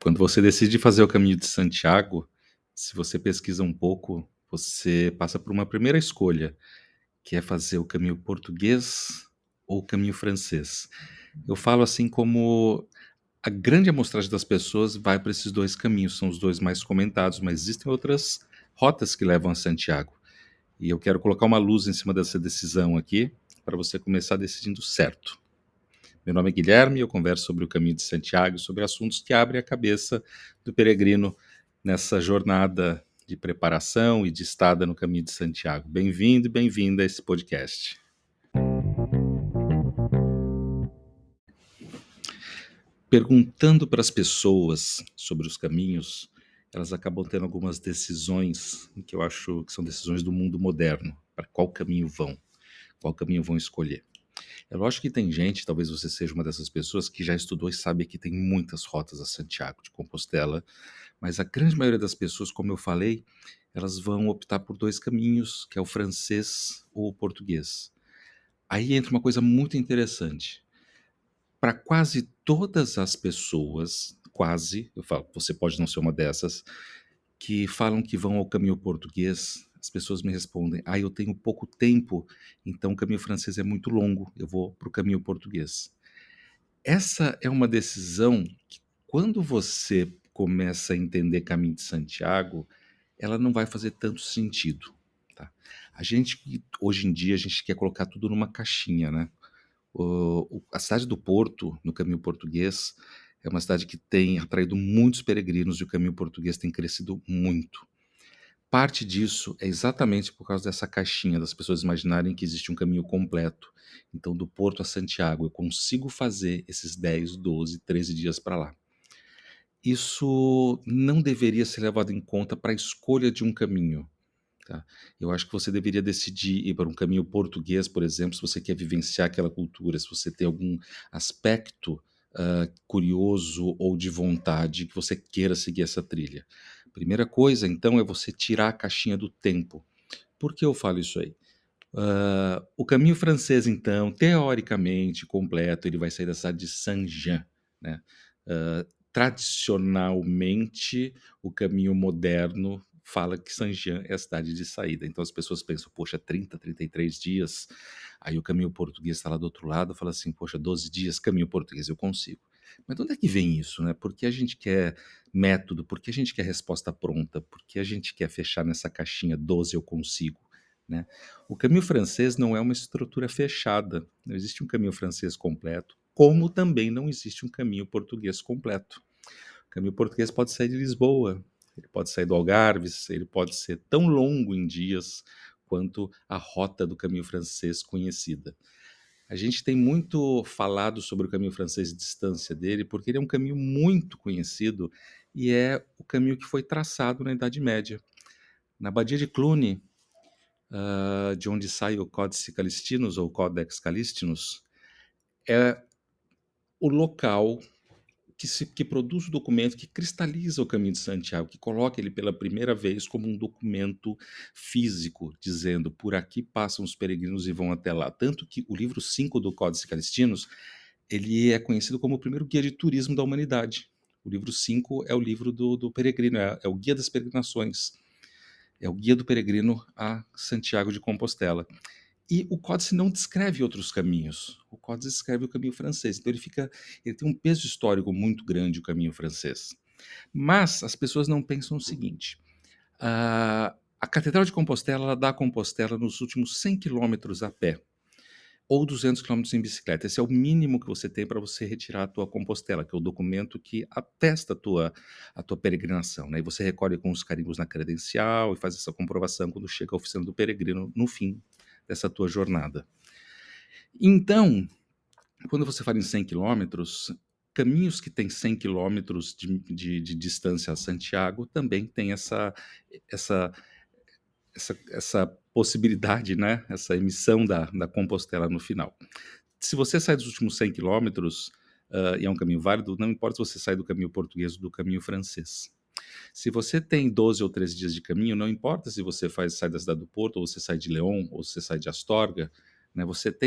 Quando você decide fazer o Caminho de Santiago, se você pesquisa um pouco, você passa por uma primeira escolha, que é fazer o caminho português ou o caminho francês. Eu falo assim como a grande amostragem das pessoas vai para esses 2 caminhos, são os 2 mais comentados, mas existem outras rotas que levam a Santiago. E eu quero colocar uma luz em cima dessa decisão aqui, para você começar decidindo certo. Meu nome é Guilherme e eu converso sobre o caminho de Santiago, sobre assuntos que abrem a cabeça do peregrino nessa jornada de preparação e de estada no caminho de Santiago. Bem-vindo e bem-vinda a esse podcast. Perguntando para as pessoas sobre os caminhos, elas acabam tendo algumas decisões que eu acho que são decisões do mundo moderno, para qual caminho vão escolher. É lógico que tem gente, talvez você seja uma dessas pessoas, que já estudou e sabe que tem muitas rotas a Santiago de Compostela, mas a grande maioria das pessoas, como eu falei, elas vão optar por 2 caminhos, que é o francês ou o português. Aí entra uma coisa muito interessante. Para quase todas as pessoas, quase, eu falo, você pode não ser uma dessas, que falam que vão ao caminho português, as pessoas me respondem: "Ah, eu tenho pouco tempo, então o caminho francês é muito longo, eu vou para o caminho português". Essa é uma decisão que, quando você começa a entender Caminho de Santiago, ela não vai fazer tanto sentido, tá. Hoje em dia, a gente quer colocar tudo numa caixinha, né. A cidade do Porto, no caminho português, é uma cidade que tem atraído muitos peregrinos e o caminho português tem crescido muito. Parte disso é exatamente por causa dessa caixinha, das pessoas imaginarem que existe um caminho completo. Então, do Porto a Santiago, eu consigo fazer esses 10, 12, 13 dias para lá. Isso não deveria ser levado em conta para a escolha de um caminho, tá. Eu acho que você deveria decidir ir para um caminho português, por exemplo, se você quer vivenciar aquela cultura, se você tem algum aspecto, curioso ou de vontade que você queira seguir essa trilha. Primeira coisa, então, é você tirar a caixinha do tempo. Por que eu falo isso aí? O caminho francês, então, teoricamente completo, ele vai sair da cidade de Saint-Jean, né. Tradicionalmente, o caminho moderno fala que Saint-Jean é a cidade de saída, então as pessoas pensam: "Poxa, 30, 33 dias", aí o caminho português está lá do outro lado, fala assim: "Poxa, 12 dias, caminho português, eu consigo". Mas de onde é que vem isso, né? Por que a gente quer método? Por que a gente quer resposta pronta? Por que a gente quer fechar nessa caixinha 12 eu consigo, né? O caminho francês não é uma estrutura fechada, não existe um caminho francês completo, como também não existe um caminho português completo. O caminho português pode sair de Lisboa, ele pode sair do Algarve, ele pode ser tão longo em dias quanto a rota do caminho francês conhecida. A gente tem muito falado sobre o caminho francês e distância dele, porque ele é um caminho muito conhecido e é o caminho que foi traçado na Idade Média. Na Badia de Cluny, de onde sai o Códice Calixtinus ou Codex Calixtinus, é o local que produz o documento que cristaliza o Caminho de Santiago, que coloca ele pela primeira vez como um documento físico, dizendo: "Por aqui passam os peregrinos e vão até lá". Tanto que o livro 5 do Códice Calixtinus, ele é conhecido como o primeiro guia de turismo da humanidade. O livro 5 é o livro do peregrino, é o guia das peregrinações, é o guia do peregrino a Santiago de Compostela. E o Códice não descreve outros caminhos, o Códice descreve o caminho francês, então ele tem um peso histórico muito grande, o caminho francês. Mas as pessoas não pensam o seguinte: a Catedral de Compostela, ela dá a Compostela nos últimos 100 quilômetros a pé, ou 200 quilômetros em bicicleta. Esse é o mínimo que você tem para você retirar a tua Compostela, que é o documento que atesta a tua peregrinação, né, e você recolhe com os carimbos na credencial e faz essa comprovação quando chega a oficina do peregrino no fim dessa tua jornada. Então, quando você fala em 100 quilômetros, caminhos que têm 100 quilômetros de distância a Santiago também tem essa essa possibilidade, né, essa emissão da Compostela no final. Se você sai dos últimos 100 quilômetros, e é um caminho válido, não importa se você sai do caminho português ou do caminho francês. Se você tem 12 ou 13 dias de caminho, não importa se você sai da cidade do Porto, ou você sai de León, ou você sai de Astorga, né.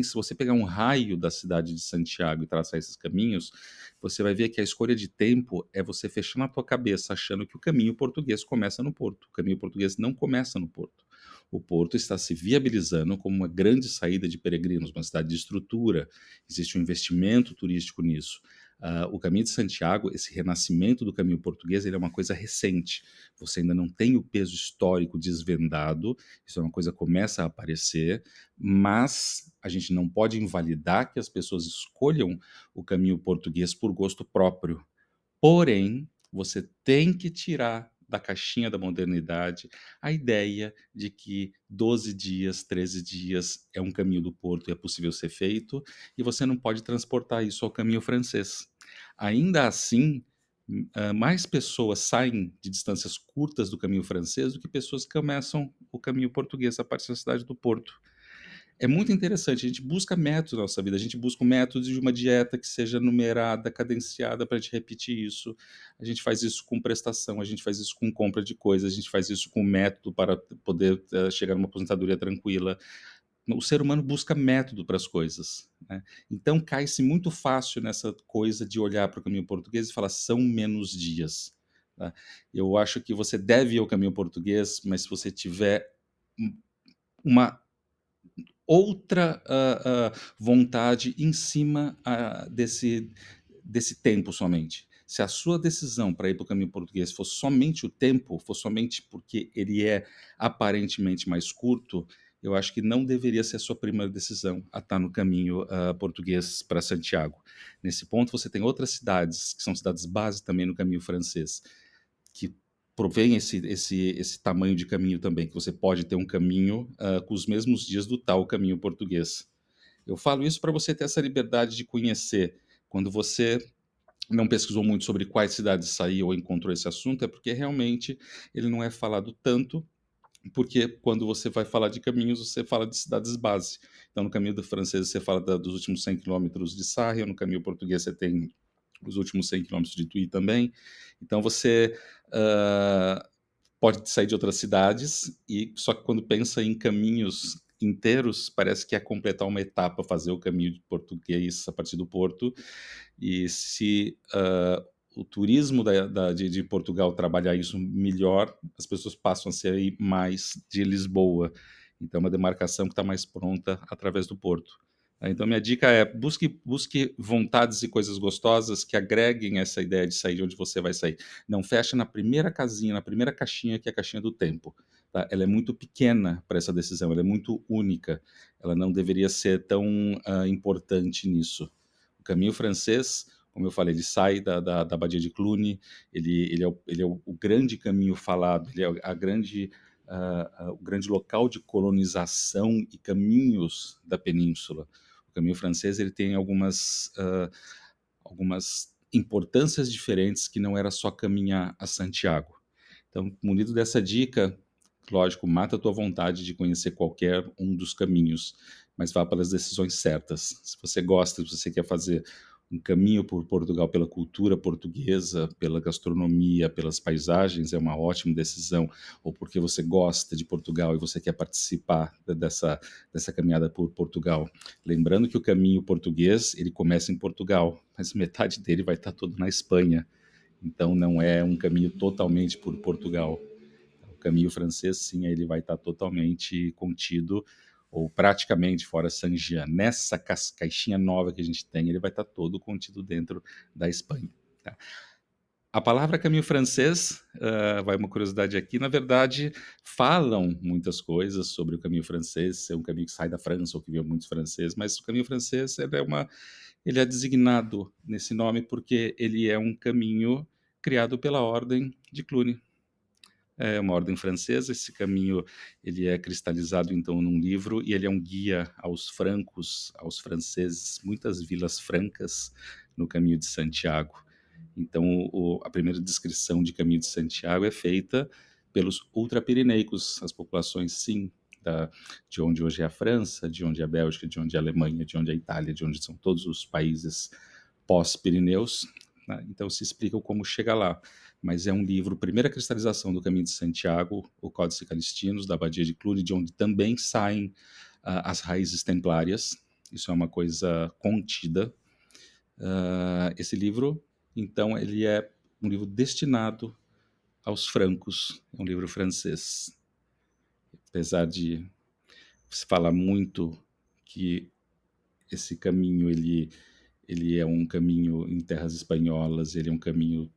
Se você pegar um raio da cidade de Santiago e traçar esses caminhos, você vai ver que a escolha de tempo é você fechando a tua cabeça achando que o caminho português começa no Porto. O caminho português não começa no Porto. O Porto está se viabilizando como uma grande saída de peregrinos, uma cidade de estrutura, existe um investimento turístico nisso. O Caminho de Santiago, esse renascimento do caminho português, ele é uma coisa recente. Você ainda não tem o peso histórico desvendado, isso é uma coisa que começa a aparecer, mas a gente não pode invalidar que as pessoas escolham o caminho português por gosto próprio. Porém, você tem que tirar da caixinha da modernidade a ideia de que 12 dias, 13 dias é um caminho do Porto e é possível ser feito, e você não pode transportar isso ao caminho francês. Ainda assim, mais pessoas saem de distâncias curtas do caminho francês do que pessoas que começam o caminho português a partir da cidade do Porto. É muito interessante, a gente busca métodos na nossa vida, a gente busca um método de uma dieta que seja numerada, cadenciada para a gente repetir isso. A gente faz isso com prestação, a gente faz isso com compra de coisas, a gente faz isso com método para poder, chegar numa aposentadoria tranquila. O ser humano busca método para as coisas, né. Então cai-se muito fácil nessa coisa de olhar para o caminho português e falar: "São menos dias", tá. Eu acho que você deve ir ao caminho português, mas se você tiver um uma outra, vontade em cima, desse tempo somente. Se a sua decisão para ir para o caminho português for somente o tempo, for somente porque ele é aparentemente mais curto, eu acho que não deveria ser a sua primeira decisão a estar no caminho, português para Santiago. Nesse ponto, você tem outras cidades, que são cidades base também no caminho francês, que provém esse tamanho de caminho também, que você pode ter um caminho, com os mesmos dias do tal caminho português. Eu falo isso para você ter essa liberdade de conhecer. Quando você não pesquisou muito sobre quais cidades sair ou encontrou esse assunto, é porque realmente ele não é falado tanto, porque quando você vai falar de caminhos, você fala de cidades base. Então, no caminho do francês, você fala dos últimos 100 quilômetros de Sarria, no caminho português, você tem os últimos 100 quilômetros de Tui também. Então, você pode sair de outras cidades, e só que quando pensa em caminhos inteiros, parece que é completar uma etapa, fazer o caminho de português a partir do Porto. E se o turismo de Portugal trabalhar isso melhor, as pessoas passam a sair mais de Lisboa. Então, é uma demarcação que está mais pronta através do Porto. Então, minha dica é: busque vontades e coisas gostosas que agreguem essa ideia de sair de onde você vai sair. Não fecha na primeira casinha, na primeira caixinha, que é a caixinha do tempo. Tá? Ela é muito pequena para essa decisão, ela é muito única. Ela não deveria ser tão importante nisso. O caminho francês, como eu falei, ele sai da Badia de Cluny, ele é o grande caminho falado, ele é o grande local de colonização e caminhos da península. O caminho francês, ele tem algumas importâncias diferentes, que não era só caminhar a Santiago. Então, munido dessa dica, lógico, mata a tua vontade de conhecer qualquer um dos caminhos, mas vá pelas decisões certas. Se você gosta, se você quer fazer um caminho por Portugal pela cultura portuguesa, pela gastronomia, pelas paisagens, é uma ótima decisão. Ou porque você gosta de Portugal e você quer participar dessa caminhada por Portugal. Lembrando que o caminho português, ele começa em Portugal, mas metade dele vai estar todo na Espanha. Então não é um caminho totalmente por Portugal. O caminho francês, sim, ele vai estar totalmente contido, ou praticamente fora Saint-Jean. Nessa caixinha nova que a gente tem, ele vai estar todo contido dentro da Espanha. Tá? A palavra caminho francês, vai uma curiosidade aqui, na verdade, falam muitas coisas sobre o caminho francês, ser um caminho que sai da França ou que vem muitos franceses, mas o caminho francês ele é designado nesse nome porque ele é um caminho criado pela Ordem de Cluny. É uma ordem francesa, esse caminho ele é cristalizado então num livro, e ele é um guia aos francos, aos franceses, muitas vilas francas no caminho de Santiago. Então a primeira descrição de caminho de Santiago é feita pelos ultrapireneicos, as populações, sim, de onde hoje é a França, de onde é a Bélgica, de onde é a Alemanha, de onde é a Itália, de onde são todos os países pós-Pirineus, né? Então se explicam como chegar lá. Mas é um livro, primeira cristalização do Caminho de Santiago, o Códice Calixtinus, da Abadia de Cluny, de onde também saem as raízes templárias. Isso é uma coisa contida. Esse livro, então, ele é um livro destinado aos francos, é um livro francês. Apesar de se falar muito que esse caminho ele é um caminho em terras espanholas, ele é um caminho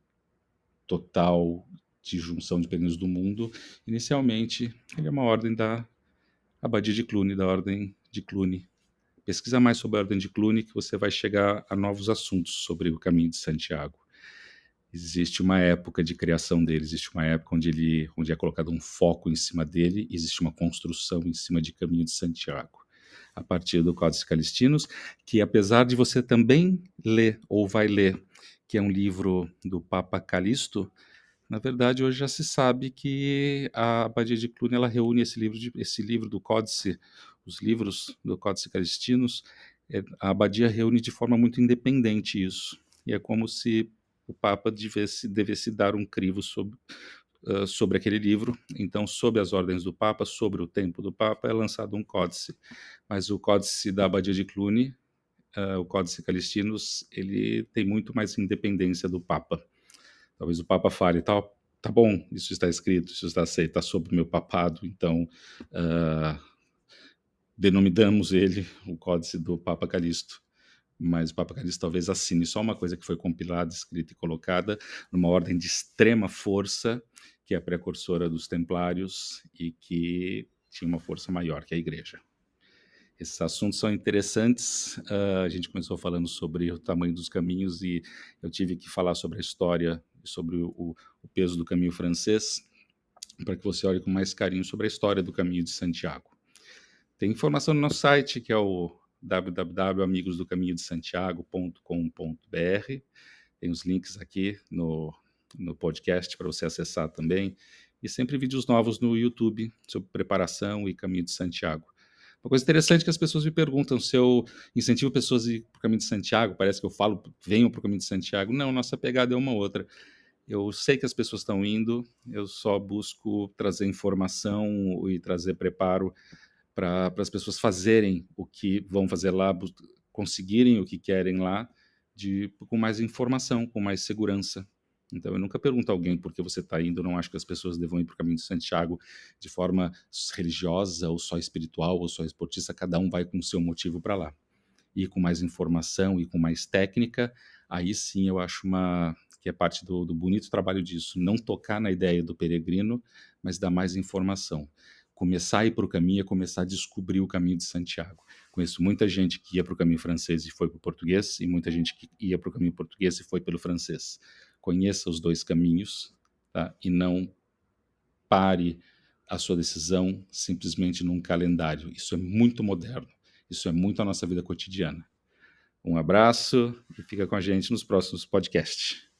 total de junção de peregrinos do mundo. Inicialmente, ele é uma ordem da Abadia de Cluny, da Ordem de Cluny. Pesquisa mais sobre a Ordem de Cluny que você vai chegar a novos assuntos sobre o Caminho de Santiago. Existe uma época de criação dele, existe uma época onde é colocado um foco em cima dele, existe uma construção em cima de Caminho de Santiago. A partir do Códice Calixtinus, que apesar de você também ler, ou vai ler, que é um livro do Papa Calixto, na verdade hoje já se sabe que a Abadia de Cluny ela reúne esse livro do Códice, os livros do Códice Calixtinus, a Abadia reúne de forma muito independente isso, e é como se o Papa devesse dar um crivo sobre aquele livro. Então, sob as ordens do Papa, sobre o tempo do Papa, é lançado um códice. Mas o códice da Abadia de Cluny, o Códice Calixtinus, ele tem muito mais independência do Papa. Talvez o Papa fale, tá bom, isso está escrito, isso está aceito, está sob o meu papado, então denominamos ele o Códice do Papa Calixto. Mas o Papa Calixto talvez assine só uma coisa que foi compilada, escrita e colocada numa ordem de extrema força, que é a precursora dos Templários e que tinha uma força maior que a Igreja. Esses assuntos são interessantes. A gente começou falando sobre o tamanho dos caminhos e eu tive que falar sobre a história e sobre o peso do caminho francês, para que você olhe com mais carinho sobre a história do caminho de Santiago. Tem informação no nosso site, que é o www.amigosdocaminhodesantiago.com.br. Tem os links aqui no podcast para você acessar também. E sempre vídeos novos no YouTube sobre preparação e caminho de Santiago. Uma coisa interessante que as pessoas me perguntam se eu incentivo pessoas a ir para o caminho de Santiago. Parece que eu falo, venham para o caminho de Santiago. Não, nossa pegada é uma outra. Eu sei que as pessoas estão indo, eu só busco trazer informação e trazer preparo para as pessoas fazerem o que vão fazer lá, conseguirem o que querem lá, com mais informação, com mais segurança. Então, eu nunca pergunto a alguém por que você está indo, eu não acho que as pessoas devam ir para o caminho de Santiago de forma religiosa, ou só espiritual, ou só esportista, cada um vai com o seu motivo para lá. E com mais informação e com mais técnica, aí sim eu acho que é parte do bonito trabalho disso, não tocar na ideia do peregrino, mas dar mais informação. Começar a ir para o caminho é começar a descobrir o caminho de Santiago. Conheço muita gente que ia para o caminho francês e foi para o português, e muita gente que ia para o caminho português e foi pelo francês. Conheça os dois caminhos, tá? E não pare a sua decisão simplesmente num calendário. Isso é muito moderno, isso é muito a nossa vida cotidiana. Um abraço e fica com a gente nos próximos podcasts.